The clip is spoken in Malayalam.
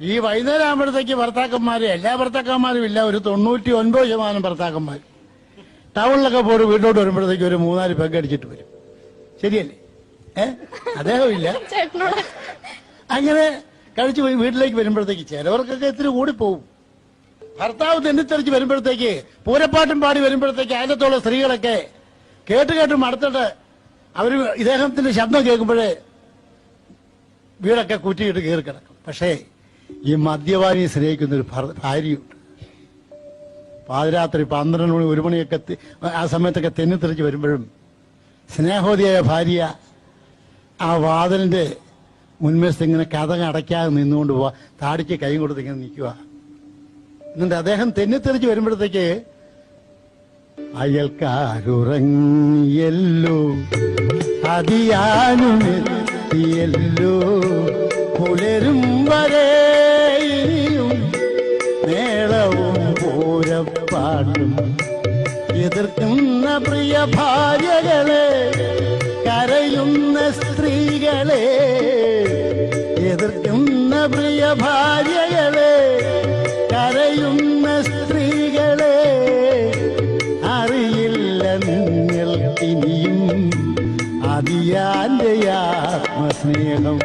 ഈ വൈകുന്നേരം ആകുമ്പോഴത്തേക്ക് ഭർത്താക്കന്മാര് എല്ലാ ഭർത്താക്കന്മാരും ഇല്ല, ഒരു 99% ഭർത്താക്കന്മാർ ടൗണിലൊക്കെ പോയി വീട്ടിലോട്ട് വരുമ്പോഴത്തേക്ക് ഒരു 3-4 പെഗ് അടിച്ചിട്ട് വരും. ശരിയല്ലേ? അദ്ദേഹം ഇല്ല. അങ്ങനെ കഴിച്ചു പോയി വീട്ടിലേക്ക് വരുമ്പോഴത്തേക്ക് ചിലവർക്കൊക്കെ ഇത്തിരി കൂടിപ്പോവും. ഭർത്താവ് തെന്നിത്തെറിച്ച് വരുമ്പോഴത്തേക്ക് പൂരപ്പാട്ടും പാടി വരുമ്പോഴത്തേക്ക് അതിനകത്തുള്ള സ്ത്രീകളൊക്കെ കേട്ട് മടുത്തിട്ട് അവര് ഇദ്ദേഹത്തിന്റെ ശബ്ദം കേൾക്കുമ്പോഴേ വീടൊക്കെ കുറ്റിയിട്ട് കയറി കിടക്കും. പക്ഷേ ഈ മദ്യപാനിയെ സ്നേഹിക്കുന്നൊരു ഭാര്യയുണ്ട്. പാതിരാത്രി 12 മണി 1 മണിയൊക്കെ ആ സമയത്തൊക്കെ തെന്നിത്തെറിച്ച് വരുമ്പോഴും സ്നേഹവതിയായ ഭാര്യ ആ വാതിലിന്റെ മുൻവശത്ത് ഇങ്ങനെ കഥക അടയ്ക്കാതെ നിന്നുകൊണ്ട് പോവാ, താടിക്ക് കൈ കൊടുത്ത് ഇങ്ങനെ നിൽക്കുക. എന്നിട്ട് അദ്ദേഹം തെന്നിത്തെറിച്ച് വരുമ്പോഴത്തേക്ക് അയൽക്കാരുറങ്ങിയല്ലോ അതിയാനുമെത്തിയല്ലോ പുലരും വരെയും മേളവും പൂരപ്പാട്ടും എതിർക്കുന്ന പ്രിയ ഭാര്യകളെ കരയുന്ന സ്ത്രീകളെ എതിർക്കുന്ന പ്രിയ ഭാര്യകളെ കരയുന്ന സ്ത്രീകളെ അറിയില്ല നിങ്ങൾക്കിനിയും അതിയാന്റെ ആത്മസ്നേഹം.